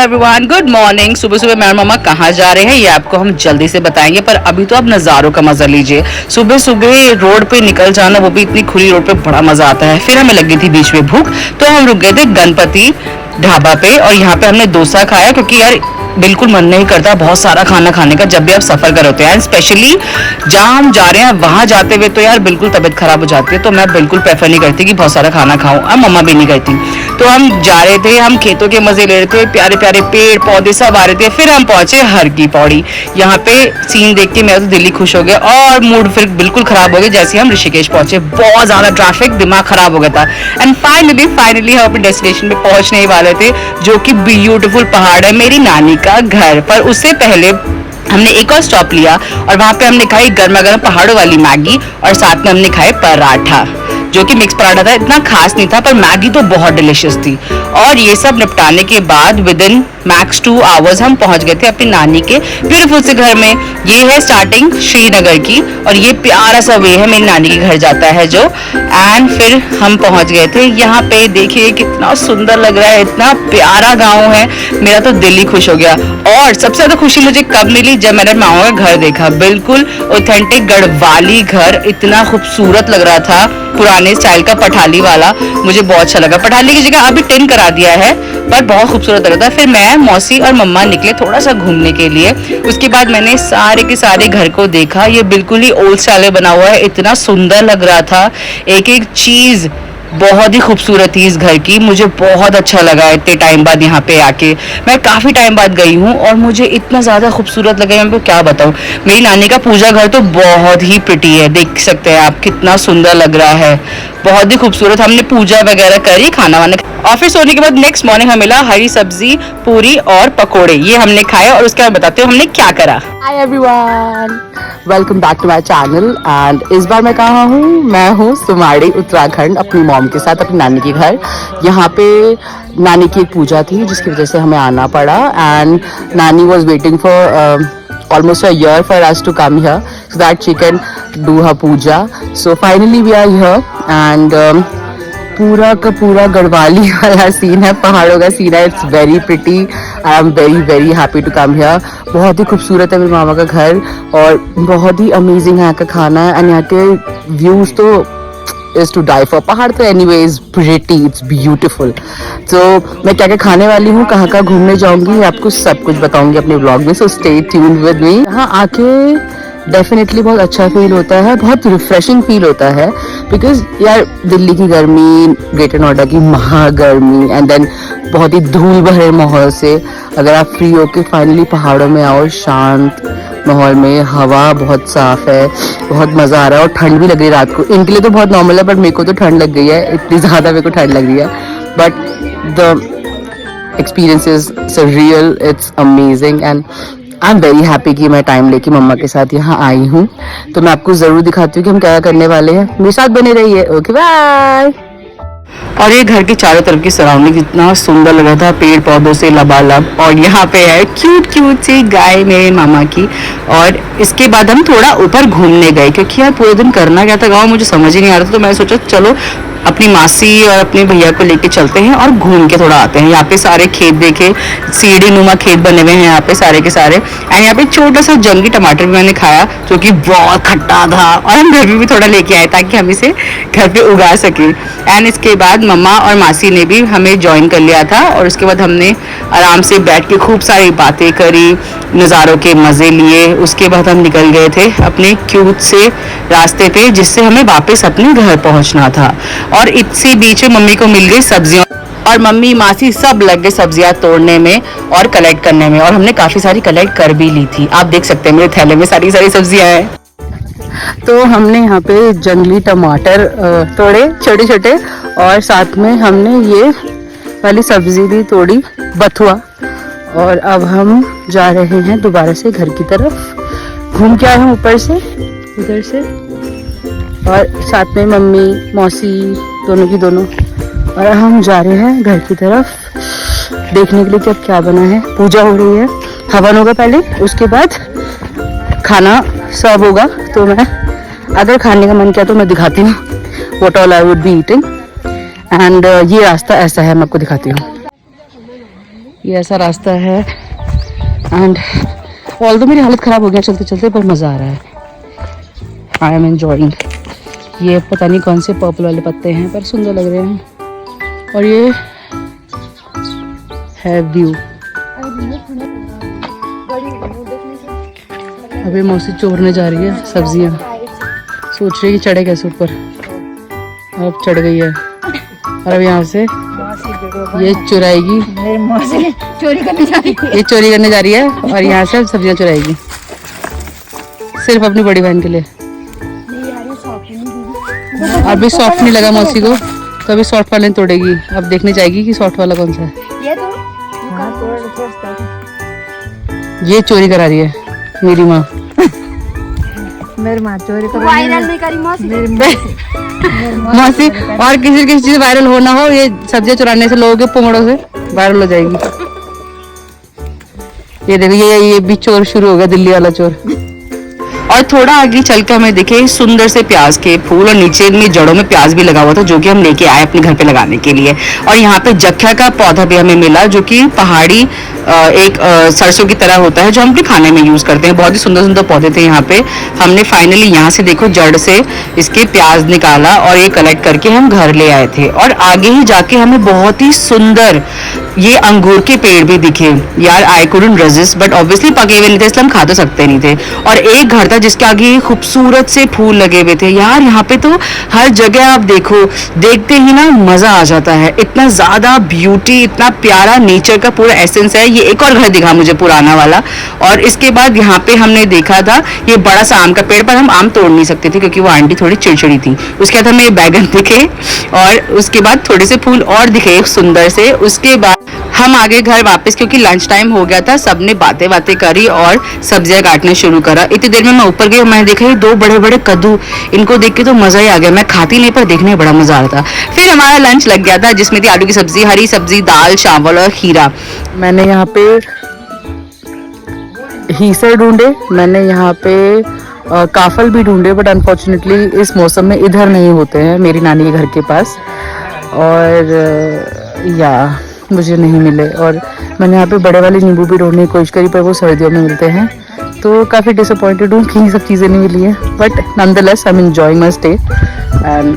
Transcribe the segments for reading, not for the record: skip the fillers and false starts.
Everyone, good morning. सुबह सुबह मैं और मम्मा कहाँ जा रहे हैं ये आपको हम जल्दी से बताएंगे, पर अभी तो आप नज़ारों का मजा लीजिए। सुबह सुबह रोड पे निकल जाना, वो भी इतनी खुली रोड पे, बड़ा मजा आता है। फिर हमें लगी थी बीच में भूख, तो हम रुक गए थे गणपति ढाबा पे और यहाँ पे हमने डोसा खाया, क्योंकि यार बिल्कुल मन नहीं करता बहुत सारा खाना खाने का जब भी आप सफर कर होते हैं। स्पेशली जहाँ हम जा रहे हैं वहां जाते हुए तो यार बिल्कुल तबीयत खराब हो जाती है, तो मैं बिल्कुल प्रेफर नहीं करती कि बहुत सारा खाना खाऊं, और मम्मा भी नहीं करती। तो हम जा रहे थे, हम खेतों के मजे ले रहे थे, प्यारे प्यारे पेड़ पौधे सब आ रहे थे। फिर हम पहुंचे हर की पौड़ी। यहाँ पे सीन देख के मेरा तो दिल ही खुश हो गया और मूड फिर बिल्कुल खराब हो गया जैसे हम ऋषिकेश पहुंचे। बहुत ज्यादा ट्रैफिक, दिमाग खराब हो गया था। एंड फाइनली हम अपने डेस्टिनेशन पे पहुंचने ही वाले थे, जो कि ब्यूटीफुल पहाड़ है मेरी नानी का घर। पर उससे पहले हमने एक और स्टॉप लिया और वहां पे हमने खाई गर्मा गर्म पहाड़ों वाली मैगी, और साथ में हमने खाए पराठा, जो कि मिक्स पराठा था। इतना खास नहीं था, पर मैगी तो बहुत डिलिशियस थी। और ये सब निपटाने के बाद विद इन मैक्स 2 आवर्स हम पहुंच गए थे अपनी नानी के ब्यूटीफुल से घर में। ये है स्टार्टिंग श्रीनगर की, और ये प्यारा सा वे है मेरी नानी के घर जाता है जो। एंड फिर हम पहुंच गए थे यहाँ पे। देखिए कितना सुंदर लग रहा है, इतना प्यारा गाँव है, मेरा तो दिल ही खुश हो गया। और सबसे ज्यादा खुशी मुझे कब मिली, जब मैंने माओ का घर देखा। बिल्कुल ऑथेंटिक गढ़वाली घर, इतना खूबसूरत लग रहा था, पुराने स्टाइल का पठाली वाला। मुझे बहुत अच्छा लगा। पठाली की जगह अभी टिन करा दिया है, पर बहुत खूबसूरत लग रहा था। फिर मैं, मौसी और मम्मा निकले थोड़ा सा घूमने के लिए। उसके बाद मैंने सारे के सारे घर को देखा। ये बिल्कुल ही ओल्ड स्टाइल में बना हुआ है, इतना सुंदर लग रहा था। एक एक चीज बहुत ही खूबसूरत थी इस घर की। मुझे बहुत अच्छा लगा इतने टाइम बाद यहाँ पे आके। मैं काफ़ी टाइम बाद गई हूँ और मुझे इतना ज़्यादा खूबसूरत लगा, मैं आपको क्या बताऊँ। मेरी नानी का पूजा घर तो बहुत ही प्रिटी है, देख सकते हैं आप कितना सुंदर लग रहा है, बहुत ही खूबसूरत। हमने पूजा वगैरह करी, खाना वाना, और फिर सोने के बाद नेक्स्ट मॉर्निंग हमें मिला हरी सब्जी, पूरी और पकोड़े। ये हमने खाए और उसके बाद बताते हो हमने क्या करा। Hi everyone, welcome back to my channel. And इस बार मैं कहाँ हूँ, मैं हूँ सुमाड़ी उत्तराखंड अपनी मॉम के साथ, अपनी नानी के घर। यहाँ पे नानी की एक पूजा थी जिसकी वजह से हमें आना पड़ा। एंड नानी was waiting for almost a year for us to come here so that she can do her puja. So finally we are here and पूरा का पूरा गढ़वाली वाला सीन है, पहाड़ों का सीन है। It's very pretty. I am very very happy to come here. बहुत ही खूबसूरत है मेरे मामा का घर और बहुत ही अमेजिंग यहाँ का खाना है। एंड यहाँ के व्यूज तो इज टू डाई फॉर। पहाड़ तो एनीवेज प्रिटी, इट्स ब्यूटीफुल। तो मैं क्या क्या खाने वाली हूँ, कहाँ कहाँ घूमने जाऊँगी, आपको सब कुछ बताऊँगी अपने ब्लॉग में। So stay tuned with me. यहाँ आके डेफिनेटली बहुत अच्छा फील होता है, बहुत रिफ्रेशिंग फील होता है। बिकॉज यार दिल्ली की गर्मी, ग्रेटर नोएडा की महागर्मी, एंड देन बहुत ही धूल भरे माहौल से अगर आप फ्री होके फाइनली पहाड़ों में आओ, शांत माहौल में, हवा बहुत साफ है, बहुत मज़ा आ रहा है। और ठंड भी लग रही है रात को। इनके लिए तो बहुत नॉर्मल है, बट मेरे को तो ठंड लग गई है, इतनी ज़्यादा मेरे को ठंड लग रही है। But the experience is real, it's amazing and I am very happy कि मैं टाइम लेके मम्मा के साथ यहाँ आई हूँ। तो मैं आपको ज़रूर दिखाती हूँ कि हम क्या करने वाले हैं। मेरे साथ बने रहिए। Okay bye. और ये घर के चारों तरफ की सराउंडिंग इतना सुंदर लग रहा था, पेड़ पौधों से लबालब। और यहाँ पे है क्यूट क्यूट सी गाय मेरे मामा की। और इसके बाद हम थोड़ा ऊपर घूमने गए, क्योंकि यार पूरे दिन करना क्या था गाँव, मुझे समझ ही नहीं आ रहा था। तो मैंने सोचा चलो अपनी मासी और अपने भैया को लेके चलते हैं और घूम के थोड़ा आते हैं। यहाँ पे सारे खेत देखे, सीढ़ी नुमा खेत बने हुए हैं यहाँ पे सारे के सारे। एंड यहाँ पे छोटा सा जंगली टमाटर भी मैंने खाया, जो कि बहुत खट्टा था। और हम घर भी थोड़ा लेके आए ताकि हम इसे घर पे उगा सके। एंड इसके बाद मम्मा और मासी ने भी हमें ज्वाइन कर लिया था, और उसके बाद हमने आराम से बैठ के खूब सारी बातें करी, नज़ारों के मज़े लिए। उसके बाद हम निकल गए थे अपने क्यूट से रास्ते पे, जिससे हमें वापस अपने घर पहुंचना था। और इसी बीच में मम्मी को मिल गई सब्जियां, और मम्मी मासी सब लग गए सब्जियां तोड़ने में और कलेक्ट करने में। और हमने काफ़ी सारी कलेक्ट कर भी ली थी, आप देख सकते हैं मेरे थैले में सारी सारी सब्जियां हैं। तो हमने यहाँ पे जंगली टमाटर तोड़े छोटे छोटे, और साथ में हमने ये वाली सब्जी भी तोड़ी, बथुआ। और अब हम जा रहे हैं दोबारा से घर की तरफ। घूम के आए हैं ऊपर से, इधर से, और साथ में मम्मी मौसी दोनों की दोनों। और हम जा रहे हैं घर की तरफ देखने के लिए कि अब क्या बना है। पूजा हो रही है, हवन होगा पहले, उसके बाद खाना सर्व होगा। तो मैं अगर खाने का मन किया तो मैं दिखाती हूँ what all I would be eating. And ये रास्ता ऐसा है, मैं आपको दिखाती हूँ। ये ऐसा रास्ता है एंड ऑल्दो मेरी हालत ख़राब हो गया चलते चलते, पर मज़ा आ रहा है। I am enjoying. ये पता नहीं कौन से पर्पल वाले पत्ते हैं पर सुंदर लग रहे हैं। और ये है व्यू। अभी मौसी चोरने जा रही है सब्जियां, सोच रही है कि चढ़े कैसे ऊपर। अब चढ़ गई है और अब यहाँ से ये चुराएगी, चोरी करने जा रही है। ये चोरी करने जा रही है और यहाँ से सब्जियां चुराएगी सिर्फ अपनी बड़ी बहन के लिए। अभी सॉफ्ट नहीं लगा मौसी को तो अभी सॉफ्ट वाले तोड़ेगी। अब देखने जाएगी कि सॉफ्ट वाला कौन सा है। ये तो ये चोरी करा रही है मेरी माँ। मेरी माँ चोरी कर वायरल नहीं करी मौसी। मौसी और किसी किसी चीज वायरल हो ना हो, ये सब्जियां चुराने से लोगों के पुंगड़ों से वायरल हो जाएगी। ये देखो ये भी चोर शुरू हो गया, दिल्ली वाला चोर। और थोड़ा आगे चल के हमें दिखे सुंदर से प्याज के फूल और नीचे में जड़ों में प्याज भी लगा हुआ था जो कि हम लेके आए अपने घर पे लगाने के लिए। और यहाँ पे जख्या का पौधा भी हमें मिला जो कि पहाड़ी एक सरसों की तरह होता है जो हम अपने खाने में यूज करते हैं। बहुत ही सुंदर सुंदर पौधे थे यहाँ पे। हमने फाइनली यहाँ से देखो जड़ से इसके प्याज निकाला और ये कलेक्ट करके हम घर ले आए थे। और आगे ही जाके हमें बहुत ही सुंदर ये अंगूर के पेड़ भी दिखे। यार I couldn't resist, but obviously पके हुए नहीं थे इसलिए हम खा तो सकते नहीं थे। और एक घर था जिसके आगे खूबसूरत से फूल लगे हुए थे। यार यहाँ पे तो हर जगह आप देखो, देखते ही ना मजा आ जाता है। इतना ज्यादा ब्यूटी, इतना प्यारा नेचर का पूरा एसेंस है। ये एक और घर दिखा मुझे पुराना वाला। और इसके बाद यहाँ पे हमने देखा था ये बड़ा सा आम का पेड़, पर हम आम तोड़ नहीं सकते थे क्योंकि वो आंटी थोड़ी चिड़चिड़ी थी। उसके बाद हमें बैगन दिखे और उसके बाद थोड़े से फूल और दिखे सुंदर से। उसके बाद हम आगे घर वापस क्योंकि लंच टाइम हो गया था। सबने बातें बातें करी और सब्जियां काटना शुरू करा। इतनी देर में मैं ऊपर गई और मैंने देखा ये 2 बड़े बड़े कद्दू। इनको देख के तो मजा ही आ गया। मैं खाती नहीं पर देखने में बड़ा मजा आ रहा था। फिर हमारा लंच लग गया था जिसमें थी आलू की सब्जी, हरी सब्जी, दाल, चावल और खीरा। मैंने यहाँ पे हीसर ढूंढे, मैंने यहाँ पे काफल भी ढूंढे, बट अनफॉर्चुनेटली इस मौसम में इधर नहीं होते हैं मेरी नानी के घर के पास। और या मुझे नहीं मिले। और मैंने यहाँ पे बड़े वाले नींबू भी ढूंढने की कोशिश करी पर वो सर्दियों में मिलते हैं, तो काफ़ी डिसअपॉइंटेड हूँ कि ये सब चीज़ें नहीं मिली हैं। But nonetheless I am enjoying my stay and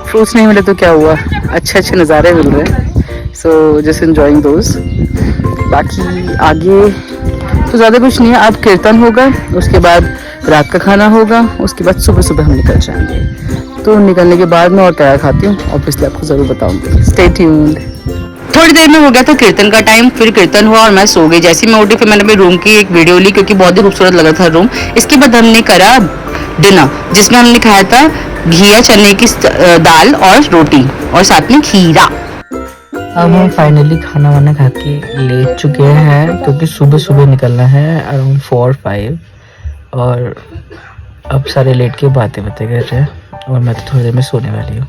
fruits नहीं मिले तो क्या हुआ, अच्छे अच्छे नज़ारे मिल रहे हैं। So just enjoying those. बाकी आगे तो ज़्यादा कुछ नहीं है। अब कीर्तन होगा, उसके बाद रात का खाना होगा, उसके बाद सुबह सुबह हम निकल जाएंगे। तो निकलने के बाद मैं और क्या खाती हूँ ऑब्वियसली आपको ज़रूर बताऊँगी। Stay tuned. थोड़ी देर में हो गया था कीर्तन का टाइम, फिर कीर्तन हुआ और मैं सो गई। जैसे मैं उठी फिर मैंने अपने रूम की एक वीडियो ली क्योंकि बहुत ही खूबसूरत लग रहा था रूम। इसके बाद हमने करा डिनर जिसमें हमने खाया था घिया चने की दाल और रोटी और साथ में खीरा। अब हम फाइनली खाना वाना खा के लेट चुके हैं क्योंकि सुबह सुबह निकलना है अराउंड 4-5। और अब सारे लेट के बातें कर रहे हैं और मैं तो थोड़ी देर में सोने वाली हूँ।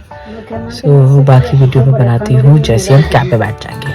सो बाकी वीडियो में बनाती हूँ जैसे हम कैब पे बैठ जाएंगे।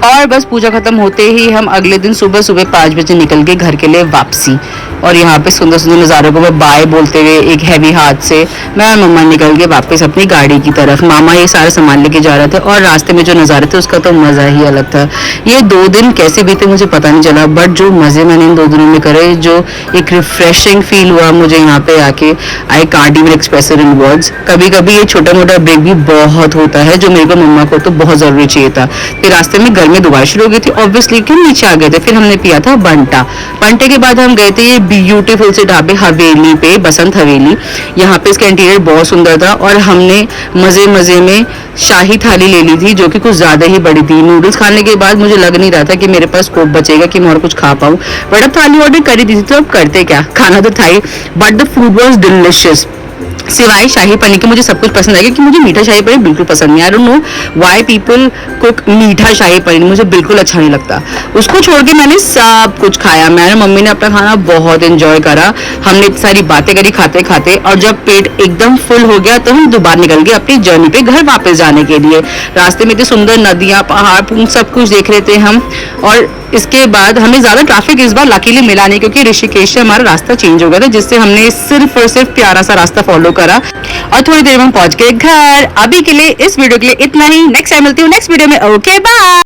और बस पूजा खत्म होते ही हम अगले दिन सुबह सुबह 5 बजे निकल गए घर के लिए वापसी। और यहाँ पे सुंदर सुंदर नज़ारों को मैं बाय बोलते हुए एक हैवी हाथ से मैं और मम्मा निकल गए वापस अपनी गाड़ी की तरफ। मामा ये सारा सामान लेके जा रहे थे और रास्ते में जो नज़ारे थे उसका तो मज़ा ही अलग था। ये 2 दिन कैसे बीते मुझे पता नहीं चला, बट जो मज़े मैंने इन 2 दिनों में करे, जो एक रिफ्रेशिंग फील हुआ मुझे यहाँ पे आके, I can't even express it in words. कभी कभी ये छोटा मोटा ब्रेक भी बहुत होता है जो मेरे को मम्मा को तो बहुत ज़रूरी चाहिए था। फिर रास्ते में गर्मी दोबारा शुरू हो गई थी ऑब्वियसली कि नीचे आ गए थे। फिर हमने पिया था बंटा। बंटे के बाद हम गए थे ये ब्यूटीफुल से ढाबे हवेली पे, बसंत हवेली। यहाँ पे इसका इंटीरियर बहुत सुंदर था और हमने मजे मजे में शाही थाली ले ली थी जो कि कुछ ज्यादा ही बड़ी थी। नूडल्स खाने के बाद मुझे लग नहीं रहा था कि मेरे पास स्कोप बचेगा कि मैं और कुछ खा पाऊँ, बट अब थाली ऑर्डर करी दी थी तो अब करते क्या, खाना तो था ही। But the food was delicious. सिवाय शाही पनीर के मुझे सब कुछ पसंद आएगा कि मुझे मीठा शाही पनीर बिल्कुल पसंद नहीं। I don't know why people cook मीठा शाही पनीर, मुझे बिल्कुल अच्छा नहीं लगता। उसको छोड़ के मैंने सब कुछ खाया। मैंने मम्मी ने अपना खाना बहुत एंजॉय करा। हमने सारी बातें करी खाते खाते और जब पेट एकदम फुल हो गया तो हम दोबारा निकल गए अपनी जर्नी पे घर वापस जाने के लिए। रास्ते में इतनी सुंदर नदियाँ, पहाड़, सब कुछ देख रहे थे हम। और इसके बाद हमें ज़्यादा ट्रैफिक इस बार लकीली मिला नहीं क्योंकि ऋषिकेश से हमारा रास्ता चेंज हो गया था, जिससे हमने सिर्फ और सिर्फ प्यारा सा रास्ता फॉलो करा और थोड़ी देर में हम पहुंच गए घर। अभी के लिए इस वीडियो के लिए इतना ही, नेक्स्ट टाइम मिलती हूँ नेक्स्ट वीडियो में। Okay bye.